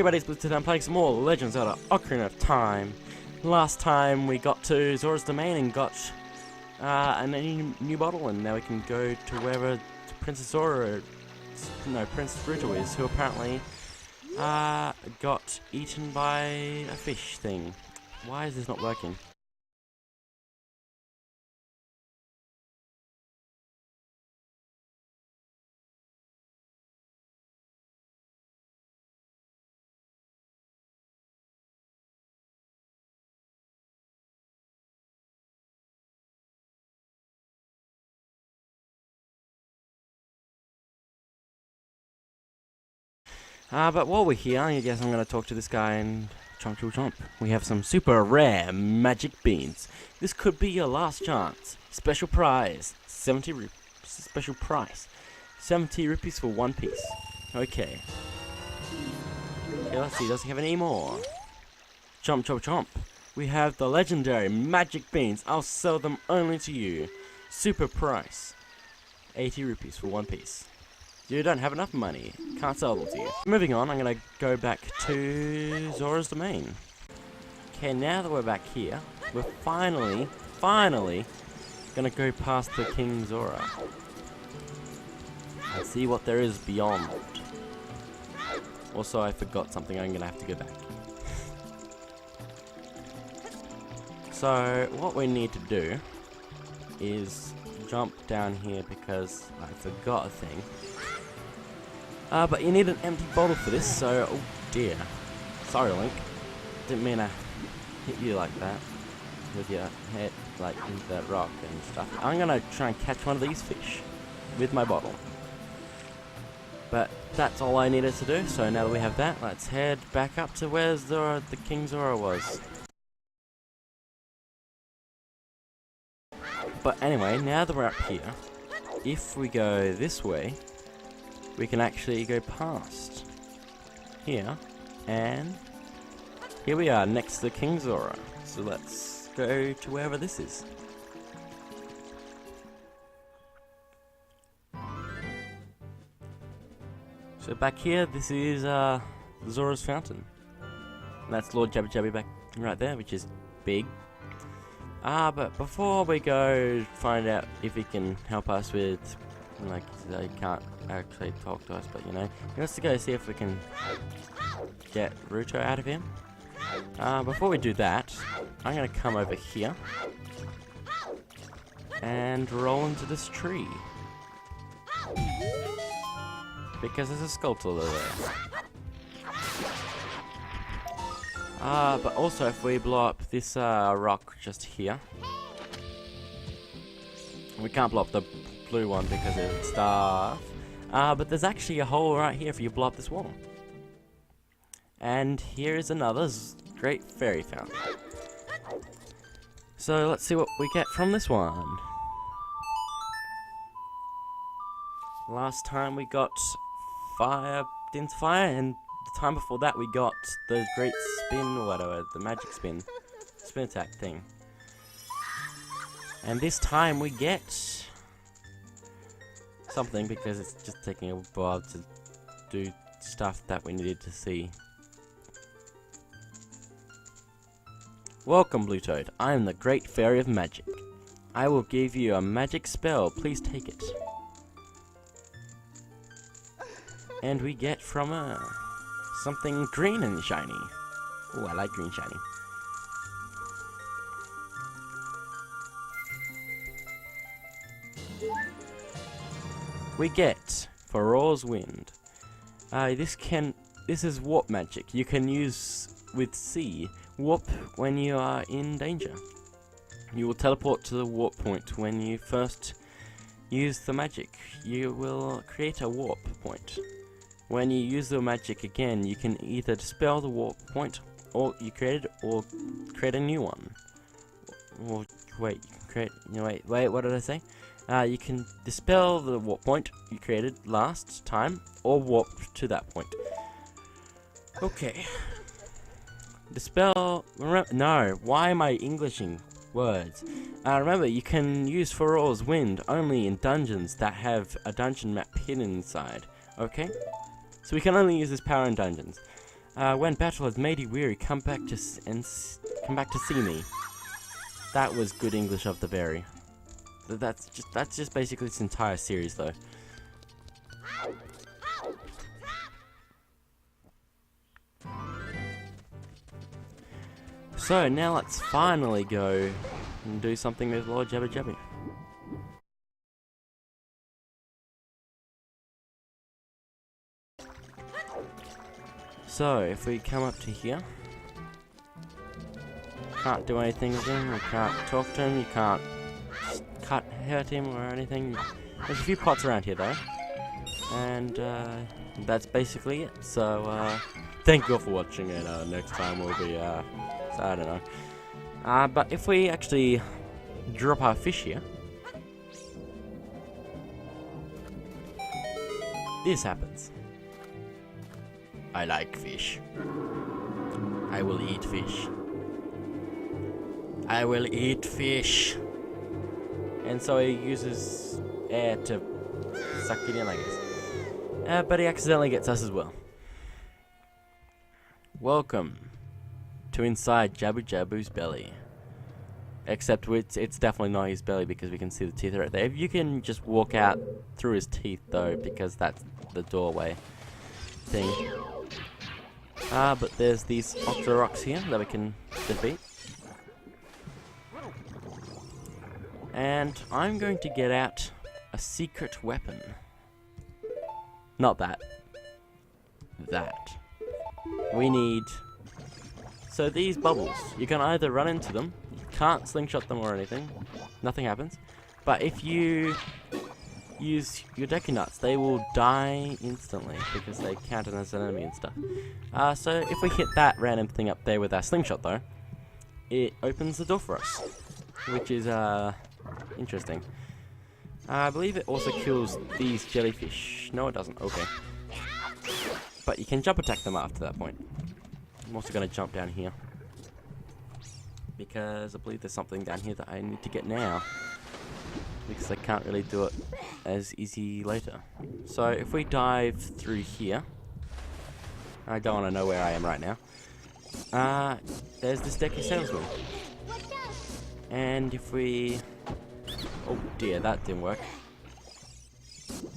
everybody, it's Blizzard. I'm playing some more Legends Zelda Ocarina of Time. Last time we got to Zora's domain and got a new bottle, and now we can go to wherever Princess Ruto is, who apparently got eaten by a fish thing. Why is this not working? But while we're here, I guess I'm going to talk to this guy and chomp. We have some super rare magic beans. This could be your last chance. Special prize, 70 rupees for one piece. Okay. Okay, let's see, does he have any more? Chomp. We have the legendary magic beans. I'll sell them only to you. Super price, 80 rupees for one piece. You don't have enough money. Can't sell them to you. Moving on, I'm going to go back to Zora's domain. Okay, now that we're back here, we're finally going to go past the King Zora. And see what there is beyond. Also, I forgot something. I'm going to have to go back. So, what we need to do is jump down here because I forgot a thing. But you need an empty bottle for this, so... Oh dear. Sorry, Link. Didn't mean to hit you like that. With your head, like, into that rock and stuff. I'm gonna try and catch one of these fish. With my bottle. But that's all I needed to do, so now that we have that, let's head back up to where the King Zora was. But anyway, now that we're up here, if we go this way, we can actually go past here, and here we are next to King Zora. So let's go to wherever this is. So back here, this is Zora's fountain. And that's Lord Jabu Jabu back right there, which is big. But before we go find out if he can help us with, like, they can't actually talk to us, but you know, let's go see if we can get Ruto out of him. Before we do that, I'm gonna come over here and roll into this tree because there's a sculpture there. But also if we blow up this rock just here, we can't blow up the blue one because of stuff. But there's actually a hole right here if you blow up this wall. And here is another great fairy fountain. So let's see what we get from this one. Last time we got fire, and the time before that we got the great spin, or whatever, the magic spin attack thing. And this time we get something because it's just taking a while to do stuff that we needed to see. Welcome, Blue Toad. I am the Great Fairy of Magic. I will give you a magic spell. Please take it. And we get from her something green and shiny. Oh, I like green shiny. We get Farore's Wind. This is warp magic. You can use with C. Warp when you are in danger. You will teleport to the warp point when you first use the magic. You will create a warp point. When you use the magic again, you can either dispel the warp point or you create a new one. Or wait, you can create. No, wait. What did I say? You can dispel the warp point you created last time, or warp to that point. Okay. Dispel. No, why am I Englishing words? Remember, you can use Farore's Wind only in dungeons that have a dungeon map hidden inside. Okay? So we can only use this power in dungeons. When battle has made you weary, come back to come back to see me. That was good English of the very. That's just basically this entire series, though. So now let's finally go and do something with Lord Jabu Jabu. So if we come up to here, can't do anything with him, you can't talk to him, you can't hurt him or anything. There's a few pots around here though, and that's basically it. So thank you all for watching, and next time will be I don't know. But if we actually drop our fish here, this happens. I like fish. I will eat fish. I will eat fish. And so he uses air to suck it in, I guess. But he accidentally gets us as well. Welcome to inside Jabu Jabu's belly. Except it's definitely not his belly because we can see the teeth right there. You can just walk out through his teeth though, because that's the doorway thing. But there's these Octoroks here that we can defeat. And I'm going to get out a secret weapon. Not that. That. We need... So these bubbles, you can either run into them, you can't slingshot them or anything, nothing happens. But if you use your Deku Nuts, they will die instantly because they count as an enemy and stuff. So if we hit that random thing up there with our slingshot though, it opens the door for us, which is interesting. I believe it also kills these jellyfish. No, it doesn't. Okay. But you can jump attack them after that point. I'm also going to jump down here, because I believe there's something down here that I need to get now, because I can't really do it as easy later. So if we dive through here, I don't want to know where I am right now. There's this Deku Salesman. And if we... Oh dear, that didn't work.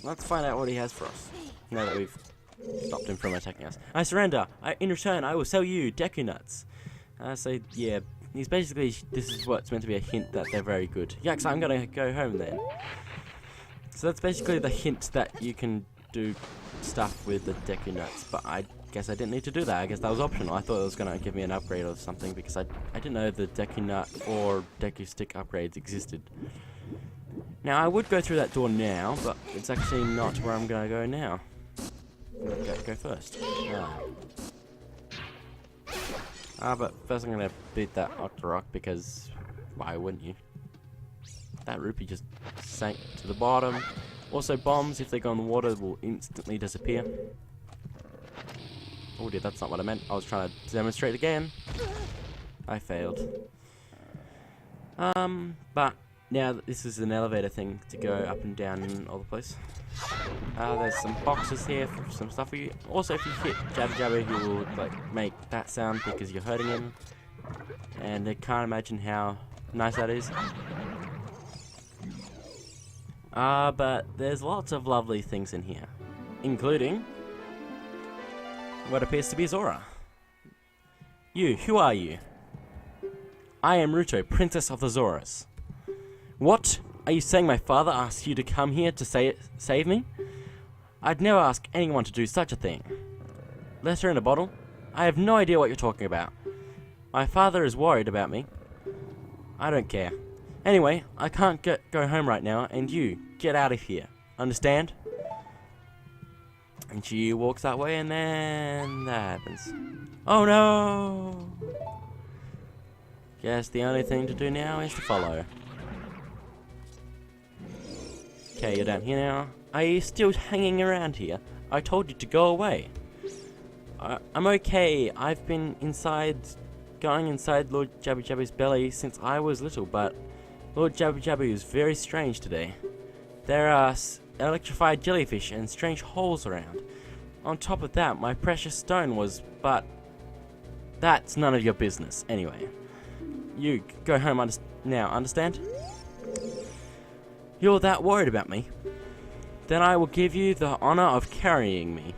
Let's find out what he has for us, now that we've stopped him from attacking us. I surrender! In return, I will sell you Deku Nuts. So yeah, he's basically... This is what's meant to be a hint that they're very good. Yeah, so I'm gonna go home then. So that's basically the hint that you can do stuff with the Deku Nuts, but I guess I didn't need to do that. I guess that was optional. I thought it was going to give me an upgrade or something, because I didn't know the Deku Nut or Deku Stick upgrades existed. Now, I would go through that door now, but it's actually not where I'm going to go now. Go first. But first I'm going to beat that Octorok, because why wouldn't you? That rupee just sank to the bottom. Also, bombs, if they go in the water, will instantly disappear. Oh dear, that's not what I meant. I was trying to demonstrate again. I failed. But now this is an elevator thing to go up and down all the place. There's some boxes here for some stuff for you. Also, if you hit Jabu Jabu, he will like make that sound because you're hurting him. And I can't imagine how nice that is. But there's lots of lovely things in here, including what appears to be Zora. You, who are you? I am Ruto, Princess of the Zoras. What? Are you saying my father asked you to come here to save me? I'd never ask anyone to do such a thing. Letter in a bottle? I have no idea what you're talking about. My father is worried about me. I don't care. Anyway, I can't go home right now, and you, get out of here. Understand? And she walks that way, and then that happens. Oh no! Guess the only thing to do now is to follow. Okay, you're down here now. Are you still hanging around here? I told you to go away. I'm okay. I've been going inside Lord Jabu Jabu's belly since I was little, but Lord Jabu Jabu is very strange today. There are electrified jellyfish and strange holes around. On top of that, my precious stone was, but that's none of your business. Anyway, you go home now, understand? You're that worried about me? Then I will give you the honor of carrying me.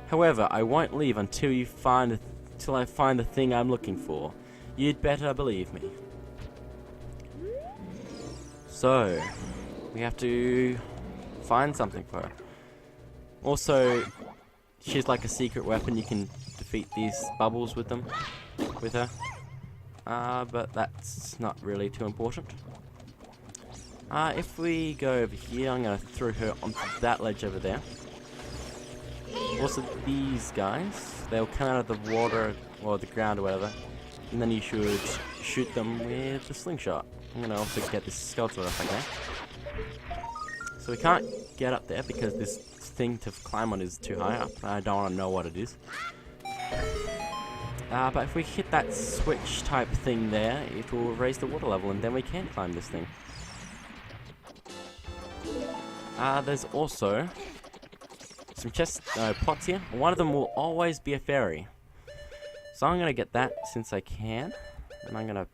However, I won't leave until I find the thing I'm looking for. You'd better believe me. So, we have to find something for her. Also, she's like a secret weapon. You can defeat these bubbles with her. But that's not really too important. If we go over here, I'm going to throw her onto that ledge over there. Also, these guys, they'll come out of the water, or the ground or whatever, and then you should shoot them with the slingshot. I'm going to also get this skeleton if I can. So we can't get up there because this thing to climb on is too high up. I don't want to know what it is. But if we hit that switch type thing there, it will raise the water level and then we can climb this thing. There's also some pots here. One of them will always be a fairy. So I'm going to get that since I can. And I'm going to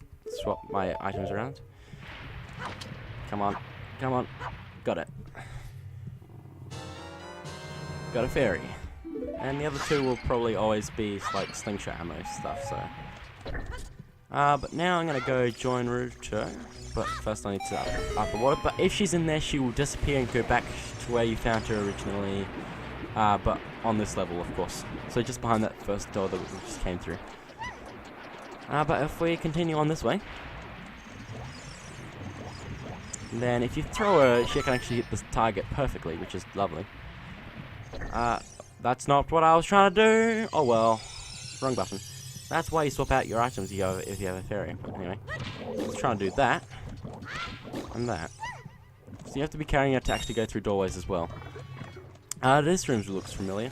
swap my items around. Come on. Come on. Got it. Got a fairy. And the other two will probably always be like slingshot ammo stuff, so. But now I'm going to go join Ruto. But first I need to up the water. But if she's in there, she will disappear and go back to where you found her originally. But on this level, of course. So just behind that first door that we just came through. But if we continue on this way, then if you throw her, she can actually hit the target perfectly, which is lovely. That's not what I was trying to do. Oh well, wrong button. That's why you swap out your items if you have a fairy. But anyway, let's try and do that and that. So you have to be carrying her to actually go through doorways as well. This room looks familiar.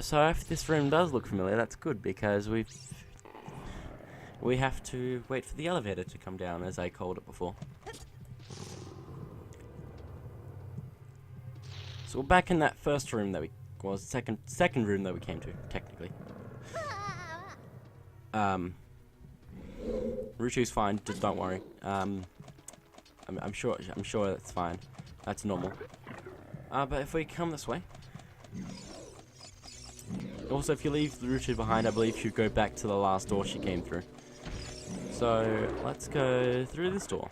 So if this room does look familiar, that's good because we have to wait for the elevator to come down, as I called it before. So we're back in that first room that second room that we came to, technically. Ruto's fine, just don't worry. I'm sure that's fine. That's normal. But if we come this way. Also, if you leave Ruto behind, I believe she'll go back to the last door she came through. So, let's go through this door.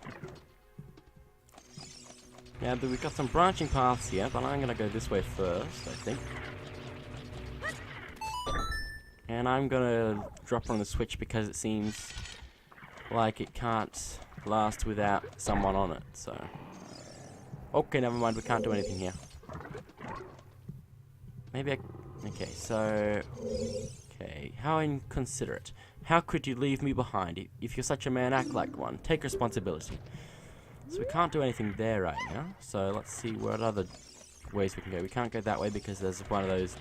Yeah, but we've got some branching paths here, but I'm going to go this way first, I think. And I'm going to drop on the switch because it seems like it can't last without someone on it, so. Okay, never mind, we can't do anything here. Maybe okay, so. Okay, how inconsiderate. How could you leave me behind? If you're such a man, act like one. Take responsibility. So we can't do anything there right now. So let's see what other ways we can go. We can't go that way because there's one of those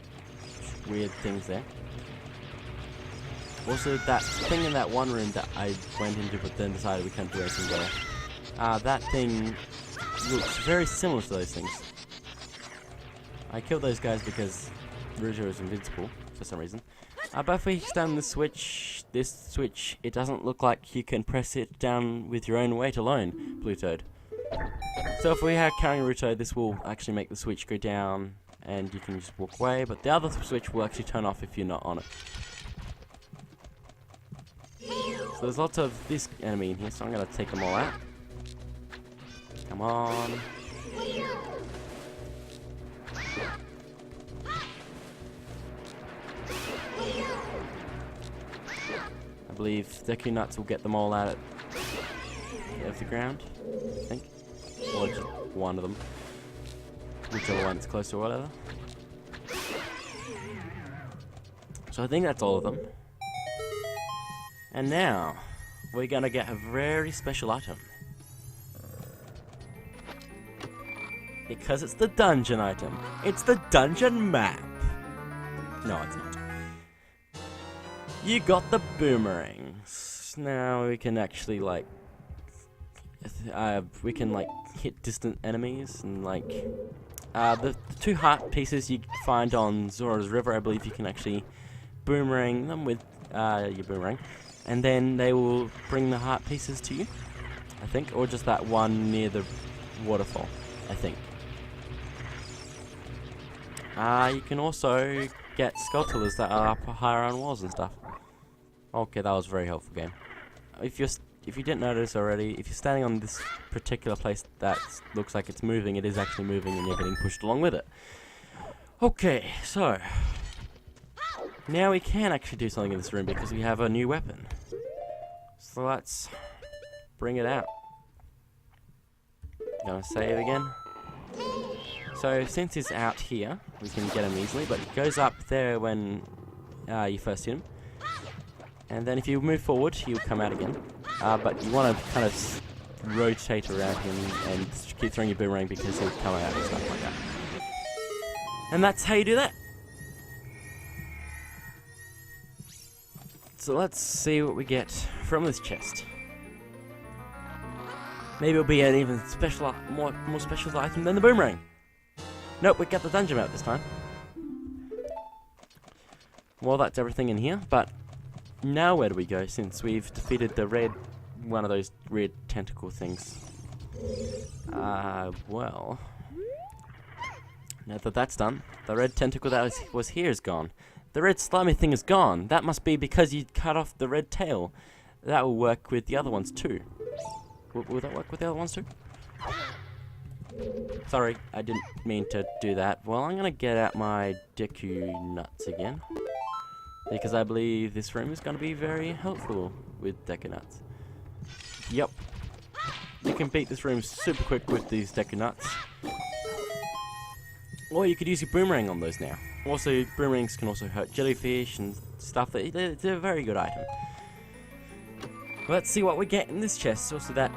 weird things there. Also, that thing in that one room that I went into but then decided we can't do anything there. That thing looks very similar to those things. I killed those guys because Ruto is invincible for some reason. But if we stand this switch, it doesn't look like you can press it down with your own weight alone, Blue Toad. So if we are carrying Ruto, this will actually make the switch go down and you can just walk away, but the other switch will actually turn off if you're not on it. So there's lots of this enemy in here, so I'm going to take them all out. Come on. I believe Deku Nuts will get them all out of the ground, I think. Or just one of them. Whichever one's close or whatever. So I think that's all of them. And now, we're gonna get a very special item. Because it's the dungeon item. It's the dungeon map. No, it's not. You got the boomerangs. Now we can actually, like, we can like hit distant enemies and like the 2 heart pieces you find on Zora's River. I believe you can actually boomerang them with your boomerang, and then they will bring the heart pieces to you, I think, or just that one near the waterfall, I think. You can also get sculptures that are up higher on walls and stuff. Okay, that was a very helpful game. If you didn't notice already, if you're standing on this particular place that looks like it's moving, it is actually moving and you're getting pushed along with it. Okay, so now we can actually do something in this room because we have a new weapon. So let's bring it out. Gonna save again. So since he's out here, we can get him easily, but he goes up there when you first hit him. And then if you move forward, he'll come out again. But you want to kind of rotate around him and keep throwing your boomerang because he'll come out and stuff like that. And that's how you do that. So let's see what we get from this chest. Maybe it'll be an even special, more special item than the boomerang. Nope, we got the dungeon map this time. Well, that's everything in here, but now where do we go since we've defeated the one of those red tentacle things? Well, now that that's done, the red tentacle that was here is gone. The red slimy thing is gone. That must be because you cut off the red tail. That will work with the other ones too. Will that work with the other ones too? Sorry, I didn't mean to do that. Well, I'm gonna get out my Deku nuts again, because I believe this room is gonna be very helpful with Deku nuts. Yep. You can beat this room super quick with these Deku nuts. Or you could use your boomerang on those now. Also, boomerangs can also hurt jellyfish and stuff. They're a very good item. Let's see what we get in this chest. Also, that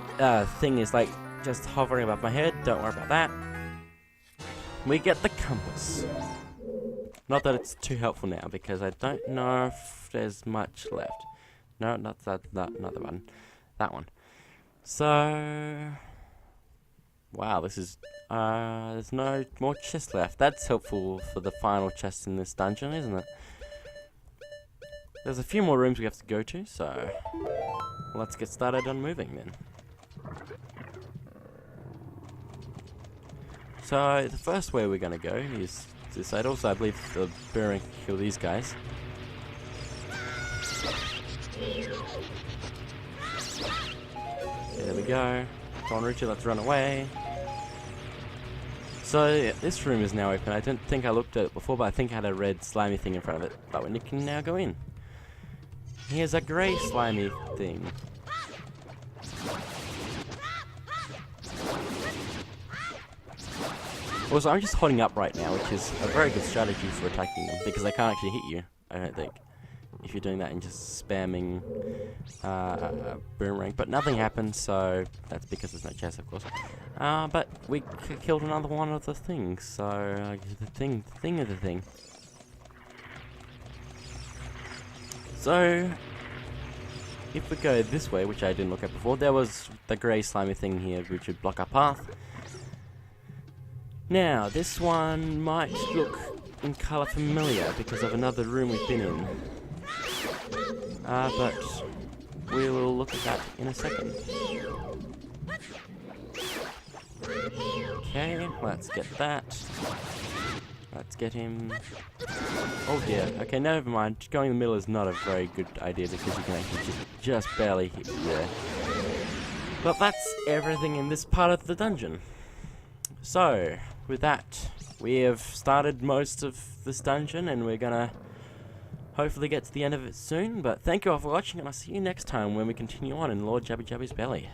thing is like just hovering above my head. Don't worry about that. We get the compass. Not that it's too helpful now, because I don't know if there's much left. No, not that, not the one. That one. So, wow, this is, there's no more chests left. That's helpful for the final chest in this dungeon, isn't it? There's a few more rooms we have to go to, so let's get started on moving then. So, the first way we're going to go is this side. Also, I believe the boomerang can kill these guys. There we go. Come on, Ruto, let's run away. So, yeah, this room is now open. I didn't think I looked at it before, but I think I had a red slimy thing in front of it. But we can now go in. Here's a grey slimy thing. Also, I'm just holding up right now, which is a very good strategy for attacking them, because they can't actually hit you, I don't think, if you're doing that and just spamming boomerang. But nothing happens, so that's because there's no chest, of course. But we killed another one of the things, so the thing of the thing. So, if we go this way, which I didn't look at before, there was the grey slimy thing here, which would block our path. Now, this one might look in colour familiar because of another room we've been in. But we will look at that in a second. Okay, let's get that. Let's get him. Oh dear. Okay, never mind. Going in the middle is not a very good idea because you can actually just barely hit there. But that's everything in this part of the dungeon. So, with that, we have started most of this dungeon and we're gonna hopefully get to the end of it soon. But thank you all for watching and I'll see you next time when we continue on in Lord Jabu Jabu's belly.